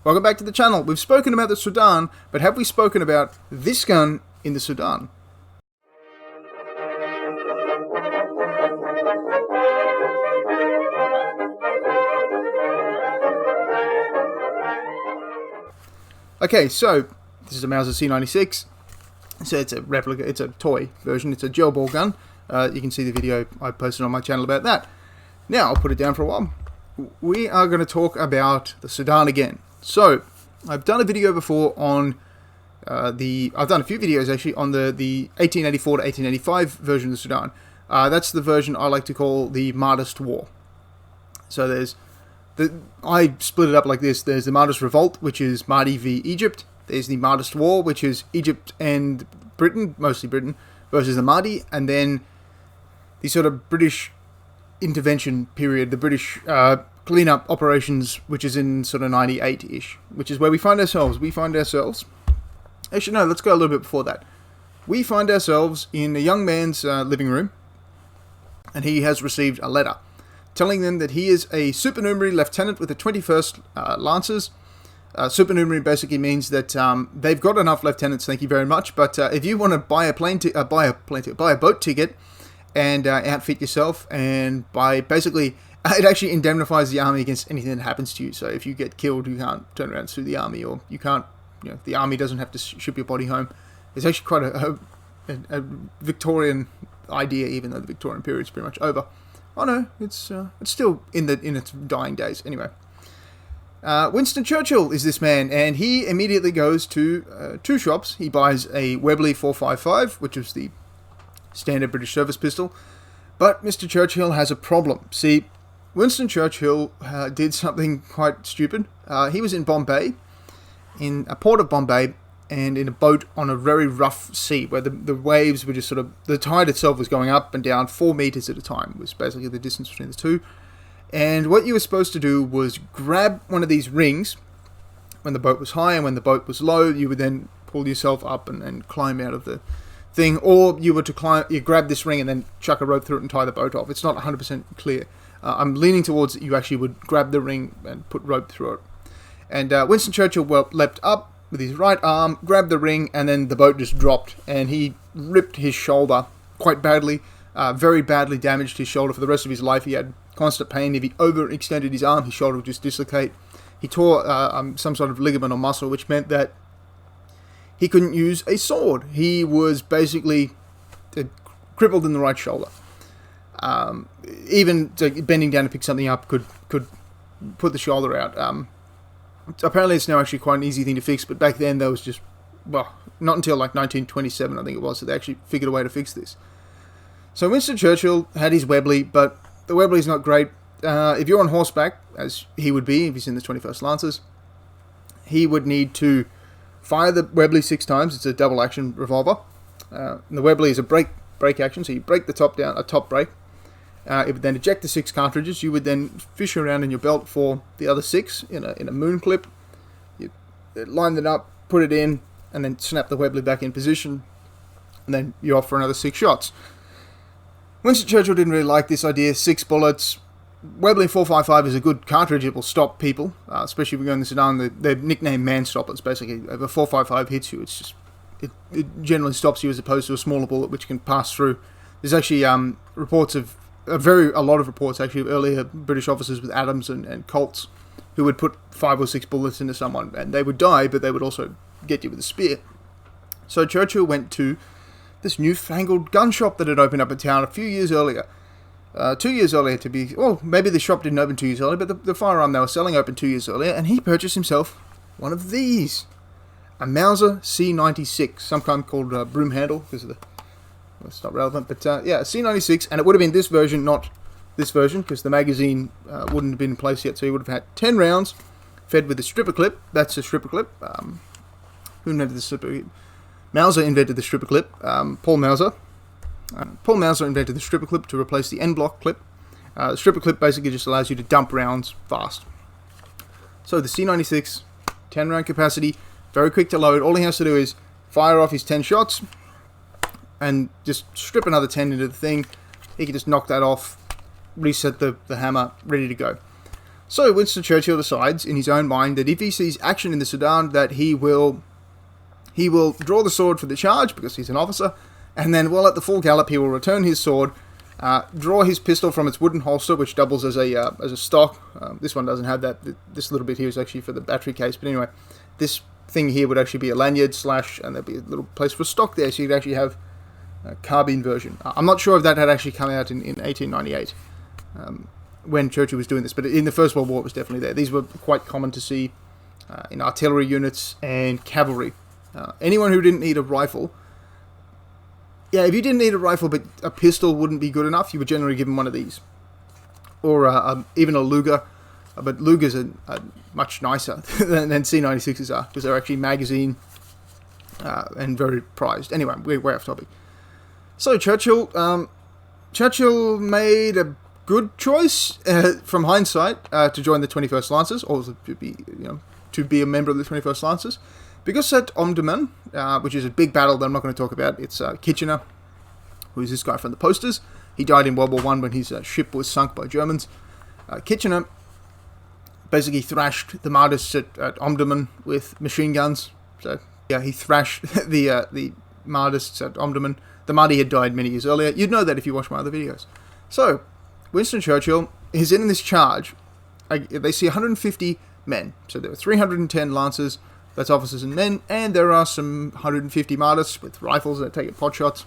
Welcome back to the channel. We've spoken about the Sudan, but have we spoken about this gun in the Sudan? Okay, so this is a Mauser C96. So it's a replica, it's a toy version, it's a gel ball gun. You can see the video I posted on my channel about that. Now, I'll put it down for a while. We are going to talk about the Sudan again. So, I've done a video before on I've done a few videos actually on the 1884 to 1885 version of the Sudan. That's the version I like to call the Mahdist War. So I split it up like this. There's the Mahdist Revolt, which is Mahdi v Egypt. There's the Mahdist War, which is Egypt and Britain, mostly Britain, versus the Mahdi. And then the sort of British intervention period, the British clean-up operations, which is in sort of 98-ish, which is where we find ourselves. Actually, no, let's go a little bit before that. We find ourselves in a young man's living room, and he has received a letter telling them that he is a supernumerary lieutenant with the 21st Lancers. Supernumerary basically means that they've got enough lieutenants, thank you very much, but if you want to buy a boat ticket and outfit yourself, and basically it actually indemnifies the army against anything that happens to you. So if you get killed, you can't turn around and sue the army, or you can't, the army doesn't have to ship your body home. It's actually quite a Victorian idea, even though the Victorian period is pretty much over. Oh no, it's still in its dying days. Anyway, Winston Churchill is this man, and he immediately goes to two shops. He buys a Webley 455, which is the standard British service pistol. But Mr. Churchill has a problem. See, Winston Churchill did something quite stupid. He was in Bombay, in a port of Bombay, and in a boat on a very rough sea, where the waves were just sort of, the tide itself was going up and down 4 meters at a time, was basically the distance between the two. And what you were supposed to do was grab one of these rings when the boat was high, and when the boat was low, you would then pull yourself up and climb out of the thing, or you were to you grab this ring and then chuck a rope through it and tie the boat off. It's not 100% clear. I'm leaning towards that you actually would grab the ring and put rope through it. And Winston Churchill leapt up with his right arm, grabbed the ring, and then the boat just dropped, and he ripped his shoulder quite badly, very badly damaged his shoulder for the rest of his life. He had constant pain. If he overextended his arm, his shoulder would just dislocate. He tore some sort of ligament or muscle, which meant that he couldn't use a sword. He was basically crippled in the right shoulder. Even bending down to pick something up could put the shoulder out. Apparently it's now actually quite an easy thing to fix, but back then there was just, well, not until like 1927 I think it was, that they actually figured a way to fix this. So Winston Churchill had his Webley, but the Webley's not great. If you're on horseback, as he would be if he's in the 21st Lancers, he would need to fire the Webley 6 times. It's a double action revolver. And the Webley is a break action, so you break the top down, a top break. It would then eject the 6 cartridges. You would then fish around in your belt for the other 6 in a moon clip. You line it up, put it in, and then snap the Webley back in position, and then you're off for another 6 shots. Winston Churchill didn't really like this idea. 6 bullets. Webley 455 is a good cartridge. It will stop people, especially if we go in the Sudan. They're nicknamed man-stoppers. Basically, if a 455 hits you, it generally stops you, as opposed to a smaller bullet which can pass through. There's actually reports of a lot of reports actually of earlier British officers with Adams and Colts who would put 5 or 6 bullets into someone, and they would die, but they would also get you with a spear. So Churchill went to this newfangled gun shop that had opened up in town a few years earlier. 2 years earlier to be, well, maybe the shop didn't open 2 years earlier, but the firearm they were selling opened 2 years earlier, and he purchased himself one of these. A Mauser C96, sometimes called broom handle, because of the, well, it's not relevant, but yeah, a C96, and it would have been this version, not this version, because the magazine wouldn't have been in place yet, so he would have had 10 rounds, fed with a stripper clip. That's a stripper clip. Who invented the stripper clip? Mauser invented the stripper clip, Paul Mauser. Paul Mauser invented the stripper clip to replace the N-block clip. The stripper clip basically just allows you to dump rounds fast. So the C96, 10 round capacity, very quick to load. All he has to do is fire off his 10 shots and just strip another 10 into the thing. He can just knock that off, reset the hammer, ready to go. So Winston Churchill decides in his own mind that if he sees action in the Sudan, that he will draw the sword for the charge because he's an officer, and then while at the full gallop he will return his sword, draw his pistol from its wooden holster, which doubles as a stock. This one doesn't have that. This little bit here is actually for the battery case, but anyway, this thing here would actually be a lanyard / and there'd be a little place for stock there, so you'd actually have a carbine version. I'm not sure if that had actually come out in 1898 when Churchill was doing this, but in the First World War it was definitely there. These were quite common to see in artillery units and cavalry. Anyone who didn't need a rifle, if you didn't need a rifle but a pistol wouldn't be good enough, you would generally give them one of these. Or even a Luger, but Lugers are much nicer than C96s are, because they're actually magazine and very prized. Anyway, we're off topic. So Churchill made a good choice from hindsight to join the 21st Lancers, or to be a member of the 21st Lancers. Because at Omdurman, which is a big battle that I'm not going to talk about, it's Kitchener, who is this guy from the posters. He died in World War I when his ship was sunk by Germans. Kitchener basically thrashed the Mahdists at Omdurman with machine guns. So, yeah, he thrashed the Mahdists at Omdurman. The Mahdi had died many years earlier. You'd know that if you watch my other videos. So, Winston Churchill is in this charge. They see 150 men. So there were 310 Lancers. That's officers and men, and there are some 150 Mahdists with rifles that take pot shots.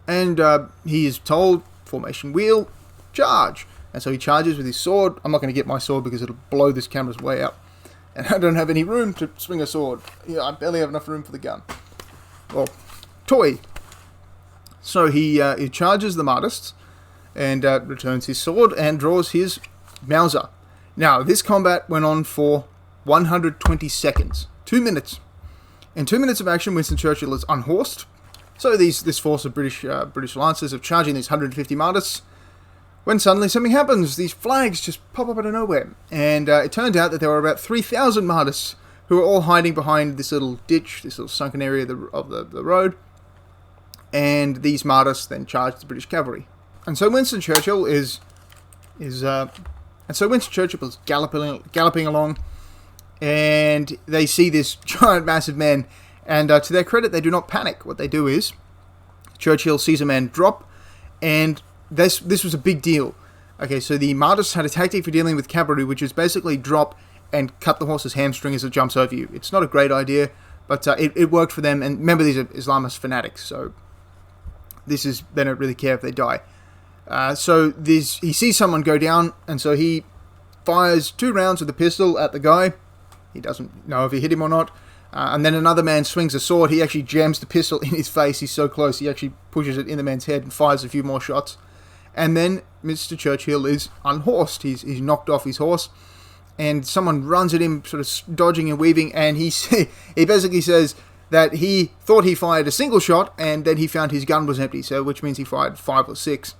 And he is told, formation wheel, charge. And so he charges with his sword. I'm not going to get my sword because it'll blow this camera's way out. And I don't have any room to swing a sword. Yeah, I barely have enough room for the gun. Well, toy. So he charges the Mahdists and returns his sword and draws his Mauser. Now, this combat went on for 120 seconds. 2 minutes. In 2 minutes of action, Winston Churchill is unhorsed. So this force of British Lancers are charging these 150 Mahdists, when suddenly something happens. These flags just pop up out of nowhere. And it turned out that there were about 3,000 Mahdists who were all hiding behind this little ditch, this little sunken area of the road. And these Mahdists then charged the British cavalry. And so Winston Churchill is galloping along. And they see this giant, massive man, and to their credit, they do not panic. What they do is, Churchill sees a man drop, and this was a big deal. Okay, so the Mahdists had a tactic for dealing with cavalry, which is basically drop and cut the horse's hamstring as it jumps over you. It's not a great idea, but it worked for them. And remember, these are Islamist fanatics, so they don't really care if they die. So he sees someone go down, and so he fires 2 rounds with the pistol at the guy. He doesn't know if he hit him or not. And then another man swings a sword. He actually jams the pistol in his face. He's so close. He actually pushes it in the man's head and fires a few more shots. And then Mr. Churchill is unhorsed. He's knocked off his horse. And someone runs at him, sort of dodging and weaving. And he basically says that he thought he fired a single shot. And then he found his gun was empty. So which means he fired 5 or 6.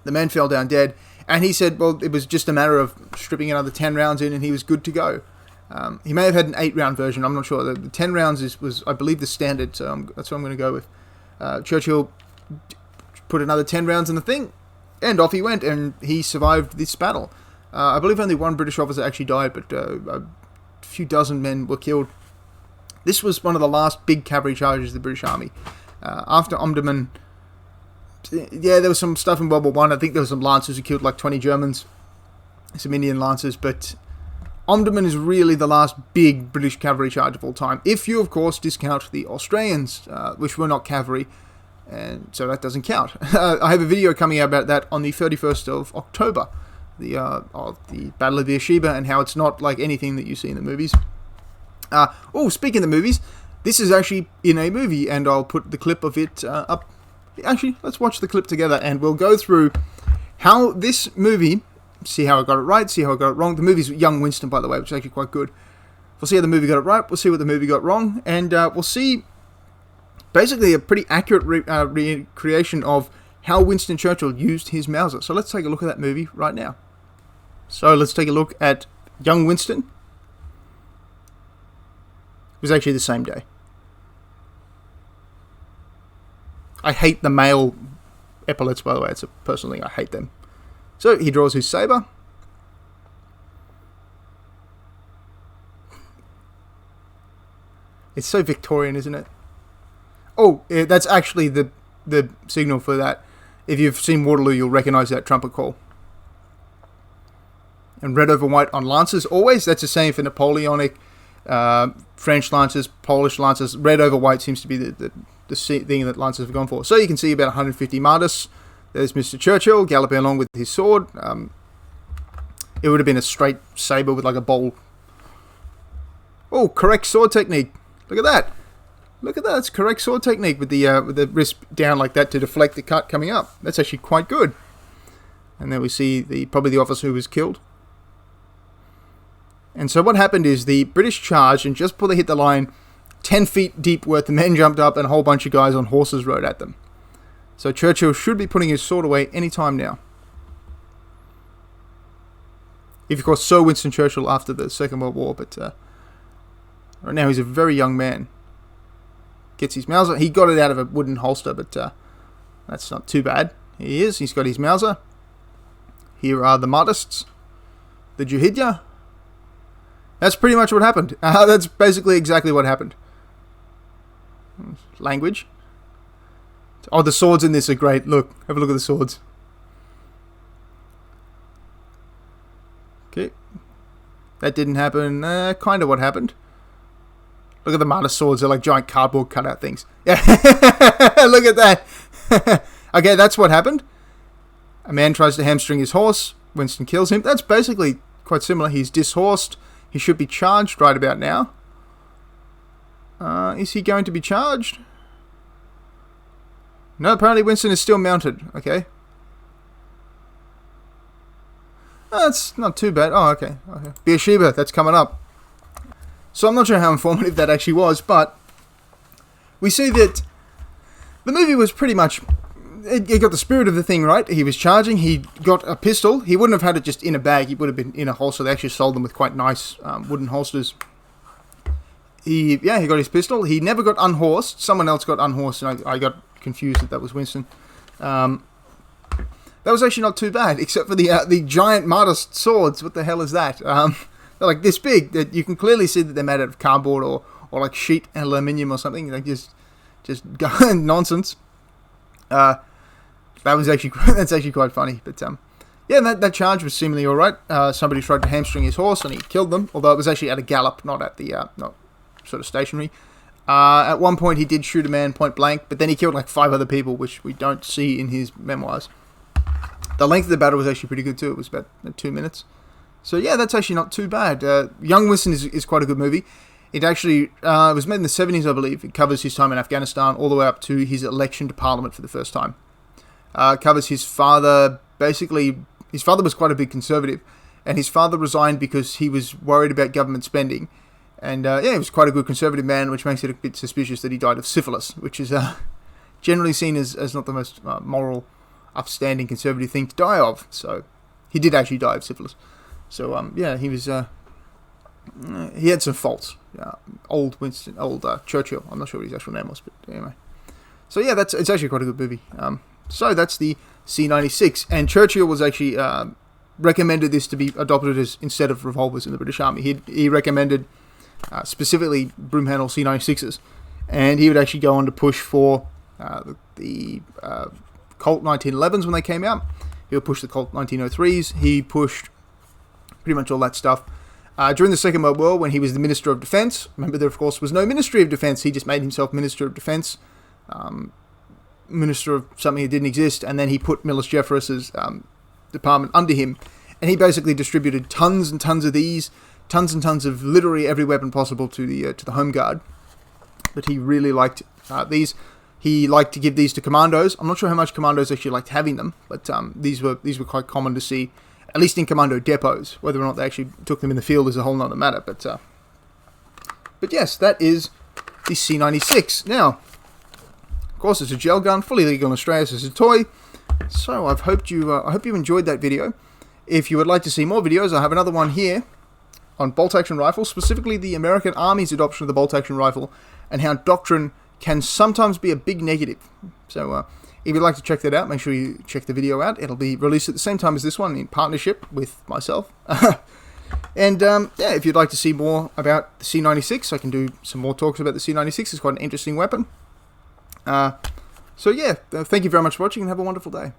The man fell down dead. And he said, well, it was just a matter of stripping another 10 rounds in and he was good to go. He may have had an 8-round version, I'm not sure. The 10 rounds was, I believe, the standard, so that's what I'm going to go with. Churchill put another 10 rounds in the thing, and off he went, and he survived this battle. I believe only 1 British officer actually died, but a few dozen men were killed. This was one of the last big cavalry charges of the British Army. After Omdurman, there was some stuff in World War I. I think there were some Lancers who killed like 20 Germans, some Indian Lancers, but Omdurman is really the last big British cavalry charge of all time. If you, of course, discount the Australians, which were not cavalry, and so that doesn't count. I have a video coming out about that on the 31st of October, the Battle of Beersheba, and how it's not like anything that you see in the movies. Speaking of the movies, this is actually in a movie, and I'll put the clip of it up. Actually, let's watch the clip together, and we'll go through how this movie... See how I got it right, see how I got it wrong. The movie's Young Winston, by the way, which is actually quite good. We'll see how the movie got it right, we'll see what the movie got wrong, and we'll see basically a pretty accurate recreation of how Winston Churchill used his Mauser. So let's take a look at that movie right now. So let's take a look at Young Winston. It was actually the same day. I hate the male epaulets, by the way. It's a personal thing. I hate them. So he draws his saber. It's so Victorian, isn't it? Oh, that's actually the signal for that. If you've seen Waterloo, you'll recognise that trumpet call. And red over white on lances, always. That's the same for Napoleonic, French lancers, Polish lancers. Red over white seems to be the thing that lancers have gone for. So you can see about 150 Martis. There's Mr. Churchill galloping along with his sword. It would have been a straight sabre with like a bowl. Oh, correct sword technique. Look at that. Look at that. It's correct sword technique with the wrist down like that to deflect the cut coming up. That's actually quite good. And then we see probably the officer who was killed. And so what happened is the British charged, and just before they hit the line, 10 feet deep worth, the men jumped up and a whole bunch of guys on horses rode at them. So Churchill should be putting his sword away any time now. If of course Sir Winston Churchill after the Second World War, but right now he's a very young man. Gets his Mauser. He got it out of a wooden holster, but that's not too bad. He's got his Mauser. Here are the Martists. The Juhidya. That's pretty much what happened. That's basically exactly what happened. Language. Oh, the swords in this are great. Look, have a look at the swords. Okay. That didn't happen. Kind of what happened. Look at the Martis swords. They're like giant cardboard cutout things. Yeah. Look at that. Okay, that's what happened. A man tries to hamstring his horse. Winston kills him. That's basically quite similar. He's dishorsed. He should be charged right about now. Is he going to be charged? No, apparently Winston is still mounted. Okay. That's not too bad. Oh, okay. Beersheba, that's coming up. So I'm not sure how informative that actually was, but we see that the movie was pretty much... It got the spirit of the thing right. He was charging. He got a pistol. He wouldn't have had it just in a bag. He would have been in a holster. They actually sold them with quite nice wooden holsters. He got his pistol. He never got unhorsed. Someone else got unhorsed, and I got confused that was Winston. That was actually not too bad, except for the giant Martis swords. What the hell is that? They're like this big. That you can clearly see that they're made out of cardboard or like sheet aluminium or something. Like just nonsense. That's actually quite funny. But that charge was seemingly all right. Somebody tried to hamstring his horse and he killed them. Although it was actually at a gallop, not at the not sort of stationary. At one point he did shoot a man point blank, but then he killed like 5 other people, which we don't see in his memoirs. The length of the battle was actually pretty good too. It was about 2 minutes. So yeah, that's actually not too bad. Young Winston is quite a good movie. It actually was made in the 70s, I believe. It covers his time in Afghanistan all the way up to his election to Parliament for the first time. Covers his father. Basically, his father was quite a big conservative, and his father resigned because he was worried about government spending. And he was quite a good conservative man, which makes it a bit suspicious that he died of syphilis, which is generally seen as not the most moral, upstanding conservative thing to die of. So he did actually die of syphilis. So he was... he had some faults. Old Churchill. I'm not sure what his actual name was, but anyway. So yeah, it's actually quite a good movie. So that's the C96, and Churchill was actually recommended this to be adopted as instead of revolvers in the British Army. He recommended specifically broom handle C96s, and he would actually go on to push for the Colt 1911s when they came out. He would push the Colt 1903s. He pushed pretty much all that stuff. During the Second World War, when he was the Minister of Defence, remember there of course was no Ministry of Defence, he just made himself Minister of Defence, Minister of something that didn't exist, and then he put Millis Jeffress's department under him, and he basically distributed tons and tons of these, tons and tons of literally every weapon possible to the Home Guard. But he really liked these. He liked to give these to commandos. I'm not sure how much commandos actually liked having them, but these were quite common to see. At least in commando depots. Whether or not they actually took them in the field is a whole nother matter. But yes, that is the C96. Now, of course, it's a gel gun, fully legal in Australia, so it's a toy. So I hope you enjoyed that video. If you would like to see more videos, I have another one here on bolt-action rifles, specifically the American Army's adoption of the bolt-action rifle, and how doctrine can sometimes be a big negative. So if you'd like to check that out, make sure you check the video out. It'll be released at the same time as this one in partnership with myself. And yeah, if you'd like to see more about the C96, I can do some more talks about the C96. It's quite an interesting weapon. So yeah, thank you very much for watching and have a wonderful day.